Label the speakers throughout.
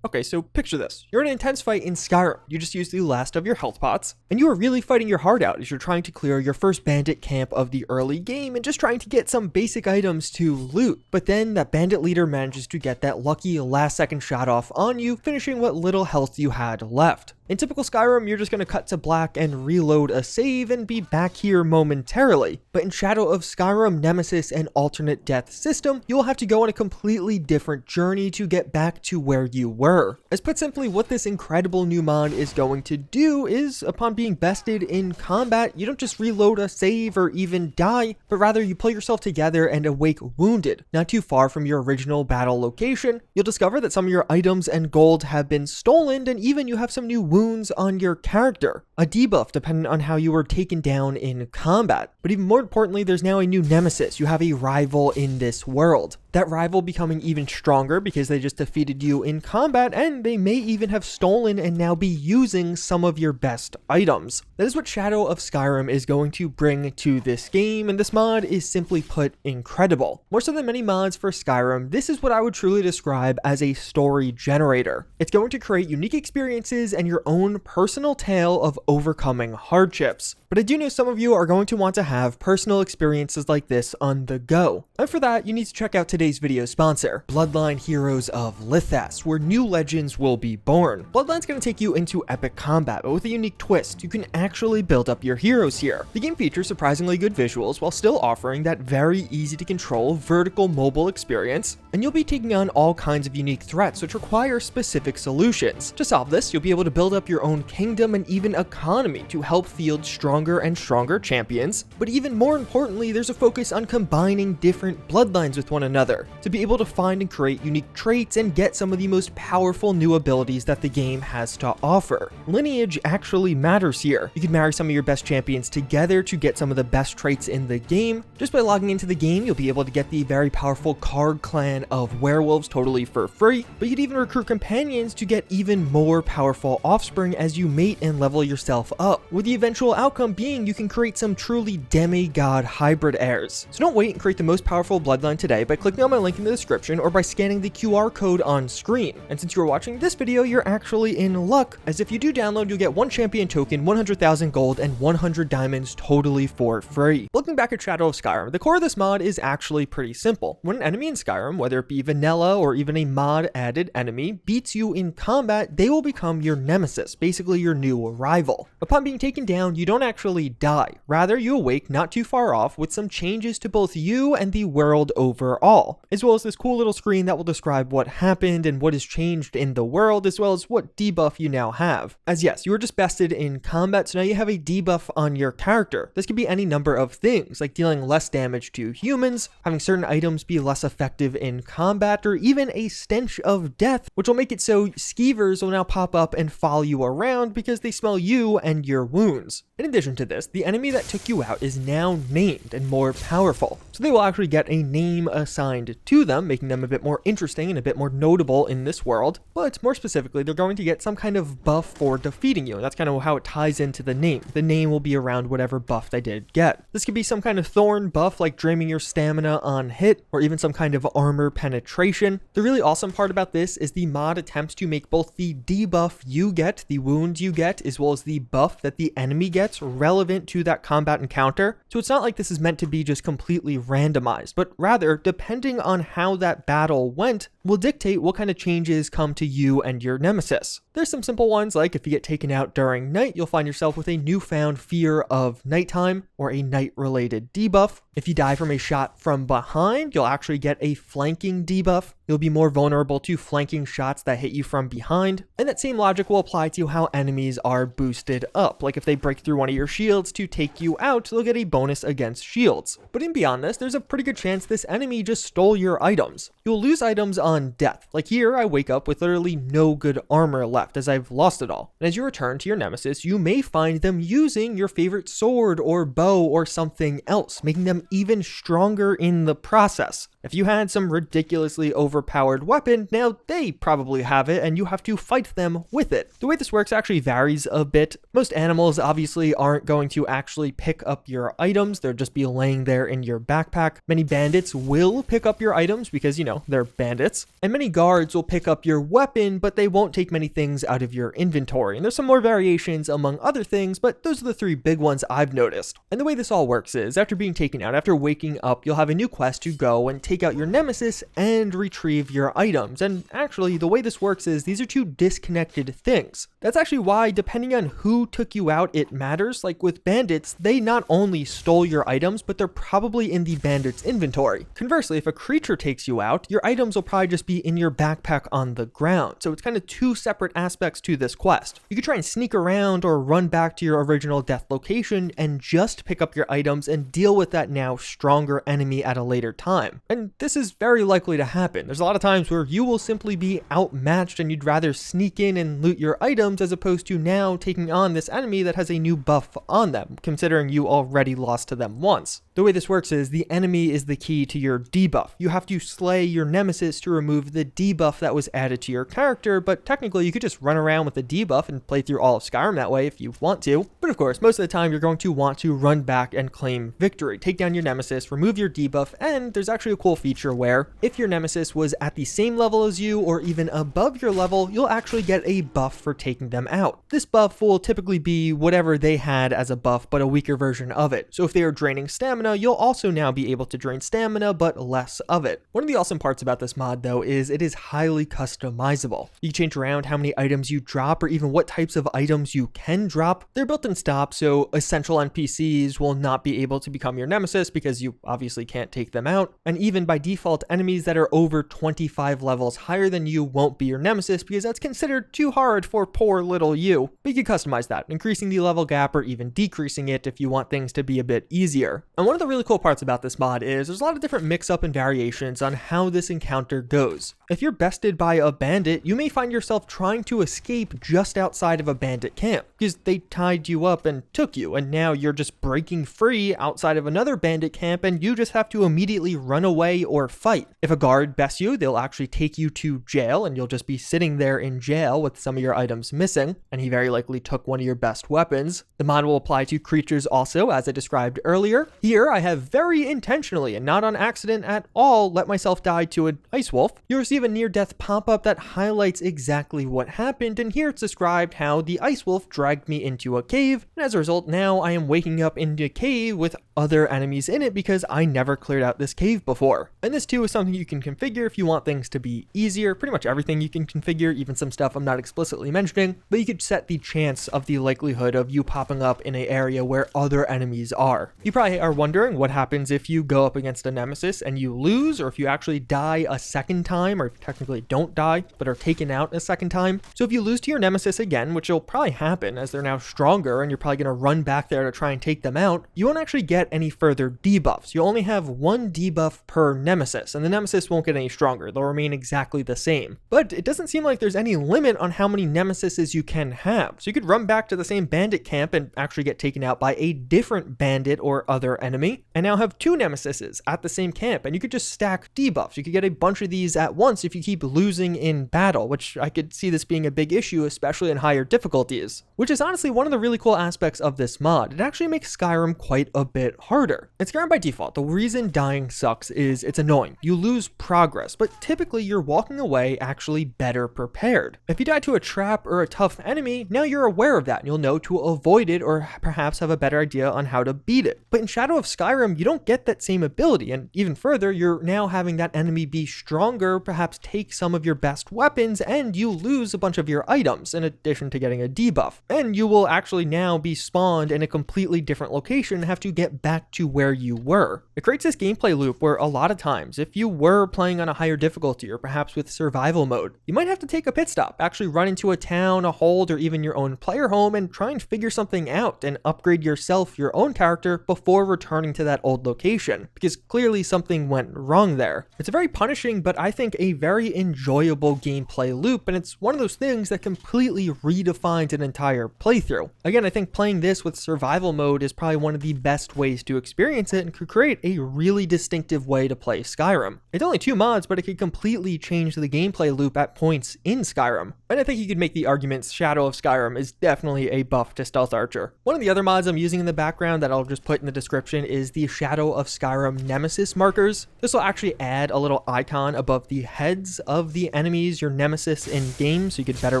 Speaker 1: Okay, so picture this. You're in an intense fight in Skyrim. You just used the last of your health pots, and you are really fighting your heart out as you're trying to clear your first bandit camp of the early game and just trying to get some basic items to loot. But then that bandit leader manages to get that lucky last second shot off on you, finishing what little health you had left. In typical Skyrim, you're just going to cut to black and reload a save and be back here momentarily. But in Shadow of Skyrim, Nemesis, and alternate death system, you'll have to go on a completely different journey to get back to where you were. As put simply, what this incredible new mod is going to do is, upon being bested in combat, you don't just reload a save or even die, but rather you pull yourself together and awake wounded. Not too far from your original battle location, you'll discover that some of your items and gold have been stolen, and even you have some new wounds on your character. A debuff depending on how you were taken down in combat. But even more importantly, there's now a new Nemesis. You have a rival in this world. That rival becoming even stronger because they just defeated you in combat, and they may even have stolen and now be using some of your best items. That is what Shadow of Skyrim is going to bring to this game, and this mod is simply put incredible. More so than many mods for Skyrim, this is what I would truly describe as a story generator. It's going to create unique experiences and your own personal tale of overcoming hardships. But I do know some of you are going to want to have personal experiences like this on the go. And for that, you need to check out today's video sponsor, Bloodline Heroes of Lithas, where new legends will be born. Bloodline's going to take you into epic combat, but with a unique twist. You can actually build up your heroes here. The game features surprisingly good visuals while still offering that very easy to control vertical mobile experience, and you'll be taking on all kinds of unique threats which require specific solutions. To solve this, you'll be able to build up your own kingdom and even economy to help field stronger and stronger champions, but even more importantly, there's a focus on combining different bloodlines with one another to be able to find and create unique traits and get some of the most powerful new abilities that the game has to offer. Lineage actually matters here. You can marry some of your best champions together to get some of the best traits in the game. Just by logging into the game, you'll be able to get the very powerful Card clan of werewolves totally for free, but you'd even recruit companions to get even more powerful offspring as you mate and level yourself up, with the eventual outcome being you can create some truly demigod hybrid heirs. So don't wait and create the most powerful bloodline today by clicking on my link in the description or by scanning the QR code on screen. And since you are watching this video, you're actually in luck, as if you do download, you'll get 1 champion token, 100,000 gold, and 100 diamonds totally for free. Looking back at Shadow of Skyrim, the core of this mod is actually pretty simple. When an enemy in Skyrim, whether it be vanilla or even a mod added enemy, beats you in combat, they will become your nemesis, basically your new rival. Upon being taken down, you don't actually die. Rather, you awake not too far off with some changes to both you and the world overall, as well as this cool little screen that will describe what happened and what has changed in the world, as well as what debuff you now have. As yes, you were just bested in combat, so now you have a debuff on your character. This could be any number of things, like dealing less damage to humans, having certain items be less effective in combat, or even a stench of death, which will make it so skeevers will now pop up and follow you around because they smell you and your wounds. In addition to this, the enemy that took you out is now named and more powerful, so they will actually get a name assigned to them, making them a bit more interesting and a bit more notable in this world. But more specifically, they're going to get some kind of buff for defeating you, and that's kind of how it ties into the name. The name will be around whatever buff they did get. This could be some kind of thorn buff like draining your stamina on hit, or even some kind of armor penetration. The really awesome part about this is the mod attempts to make both the debuff you get, the wound you get, as well as the buff that the enemy gets relevant to that combat encounter. So it's not like this is meant to be just completely randomized, but rather, depending on how that battle went, will dictate what kind of changes come to you and your nemesis. There's some simple ones, like if you get taken out during night, you'll find yourself with a newfound fear of nighttime or a night-related debuff. If you die from a shot from behind, you'll actually get a flanking debuff. You'll be more vulnerable to flanking shots that hit you from behind. And that same logic will apply to how enemies are boosted up. Like if they break through one of your shields to take you out, they'll get a bonus against shields. But in beyond this, there's a pretty good chance this enemy just stole your items. You'll lose items on death. Like here, I wake up with literally no good armor left as I've lost it all. And as you return to your nemesis, you may find them using your favorite sword or bow or something else, making them even stronger in the process. If you had some ridiculously overpowered weapon, now they probably have it and you have to fight them with it. The way this works actually varies a bit. Most animals obviously aren't going to actually pick up your items, they'll just be laying there in your backpack. Many bandits will pick up your items because, you know, they're bandits. And many guards will pick up your weapon, but they won't take many things out of your inventory. And there's some more variations among other things, but those are the three big ones I've noticed. And the way this all works is, after being taken out, after waking up, you'll have a new quest to go and take out your Nemesis and retrieve your items. And actually, the way this works is these are two disconnected things. That's actually why, depending on who took you out, it matters. Like with bandits, they not only stole your items, but they're probably in the bandit's inventory. Conversely, if a creature takes you out, your items will probably just be in your backpack on the ground. So it's kind of two separate aspects to this quest. You could try and sneak around or run back to your original death location and just pick up your items and deal with that now stronger enemy at a later time. And this is very likely to happen. There's a lot of times where you will simply be outmatched and you'd rather sneak in and loot your items as opposed to now taking on this enemy that has a new buff on them, considering you already lost to them once. The way this works is the enemy is the key to your debuff. You have to slay your Nemesis to remove the debuff that was added to your character, but technically you could just run around with the debuff and play through all of Skyrim that way if you want to. But of course, most of the time you're going to want to run back and claim victory. Take down your Nemesis, remove your debuff, and there's actually a cool feature where if your Nemesis was at the same level as you or even above your level, you'll actually get a buff for taking them out. This buff will typically be whatever they had as a buff, but a weaker version of it. So if they are draining stamina, you'll also now be able to drain stamina, but less of it. One of the awesome parts about this mod though is it is highly customizable. You can change around how many items you drop or even what types of items you can drop. They're built in stops, so essential NPCs will not be able to become your Nemesis because you obviously can't take them out. And even by default, enemies that are over 25 levels higher than you won't be your Nemesis because that's considered too hard for poor little you. But you can customize that, increasing the level gap or even decreasing it if you want things to be a bit easier. And one of the really cool parts about this mod is there's a lot of different mix-up and variations on how this encounter goes. If you're bested by a bandit, you may find yourself trying to escape just outside of a bandit camp because they tied you up and took you, and now you're just breaking free outside of another bandit camp and you just have to immediately run away or fight. If a guard bests you, they'll actually take you to jail and you'll just be sitting there in jail with some of your items missing, and he very likely took one of your best weapons. The mod will apply to creatures also, as I described earlier. Here, I have very intentionally and not on accident at all let myself die to an ice wolf. You'll receive a near-death pop-up that highlights exactly what happened, and here it's described how the ice wolf dragged me into a cave, and as a result now I am waking up in a cave with other enemies in it because I never cleared out this cave before. And this too is something you can configure if you want things to be easier. Pretty much everything you can configure, even some stuff I'm not explicitly mentioning, but you could set the chance of the likelihood of you popping up in an area where other enemies are. You probably are wondering what happens if you go up against a Nemesis and you lose, or if you actually die a second time, or technically don't die, but are taken out a second time. So if you lose to your Nemesis again, which will probably happen as they're now stronger and you're probably going to run back there to try and take them out, you won't actually get any further debuffs. You'll only have one debuff per Nemesis, and the Nemesis won't get any stronger. They'll remain exactly the same. But it doesn't seem like there's any limit on how many Nemesises you can have. So you could run back to the same bandit camp and actually get taken out by a different bandit or other enemy, and now have two Nemesises at the same camp, and you could just stack debuffs. You could get a bunch of these at once if you keep losing in battle, which I could see this being a big issue, especially in higher difficulties, which is honestly one of the really cool aspects of this mod. It actually makes Skyrim quite a bit harder. In Skyrim by default, the reason dying sucks is it's annoying. You lose progress, but typically you're walking away actually better prepared. If you die to a trap or a tough enemy, now you're aware of that and you'll know to avoid it or perhaps have a better idea on how to beat it. But in Shadow of Skyrim, you don't get that same ability, and even further, you're now having that enemy be stronger, perhaps take some of your best weapons, and you lose a bunch of your items in addition to getting a debuff. And you will actually now be spawned in a completely different location and have to get back to where you were. It creates this gameplay loop where a lot of times, if you were playing on a higher difficulty or perhaps with survival mode, you might have to take a pit stop, actually run into a town, a hold, or even your own player home and try and figure something out and upgrade yourself, your own character, before returning returning to that old location, because clearly something went wrong there. It's a very punishing, but I think a very enjoyable gameplay loop, and it's one of those things that completely redefines an entire playthrough. Again, I think playing this with survival mode is probably one of the best ways to experience it and could create a really distinctive way to play Skyrim. It's only 2 mods, but it could completely change the gameplay loop at points in Skyrim. And I think you could make the argument Shadow of Skyrim is definitely a buff to Stealth Archer. One of the other mods I'm using in the background that I'll just put in the description is the Shadow of Skyrim Nemesis markers. This will actually add a little icon above the heads of the enemies, your Nemesis in game, so you could better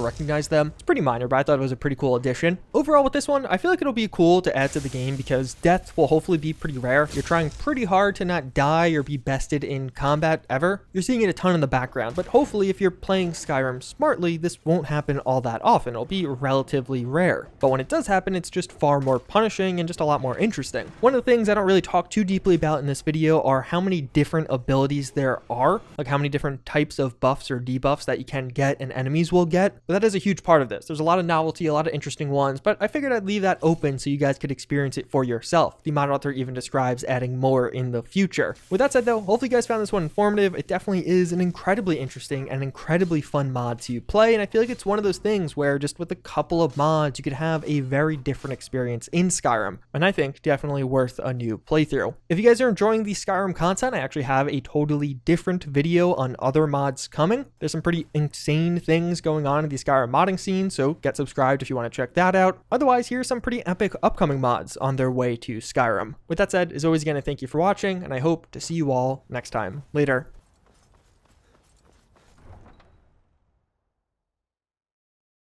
Speaker 1: recognize them. It's pretty minor, but I thought it was a pretty cool addition. Overall with this one, I feel like it'll be cool to add to the game because death will hopefully be pretty rare. You're trying pretty hard to not die or be bested in combat ever. You're seeing it a ton in the background, but hopefully if you're playing Skyrim smartly, this won't happen all that often. It'll be relatively rare. But when it does happen, it's just far more punishing and just a lot more interesting. One of the things I don't really talk too deeply about in this video are how many different abilities there are, like how many different types of buffs or debuffs that you can get and enemies will get. But that is a huge part of this. There's a lot of novelty, a lot of interesting ones, but I figured I'd leave that open so you guys could experience it for yourself. The mod author even describes adding more in the future. With that said though, hopefully you guys found this one informative. It definitely is an incredibly interesting and incredibly fun mod to play, and I feel like it's one of those things where just with a couple of mods you could have a very different experience in Skyrim, and I think definitely worth a new playthrough. If you guys are enjoying the Skyrim content, I actually have a totally different video on other mods coming. There's some pretty insane things going on in the Skyrim modding scene, so get subscribed if you want to check that out. Otherwise, here's some pretty epic upcoming mods on their way to Skyrim. With that said, as always, again, I thank you for watching, and I hope to see you all next time. Later.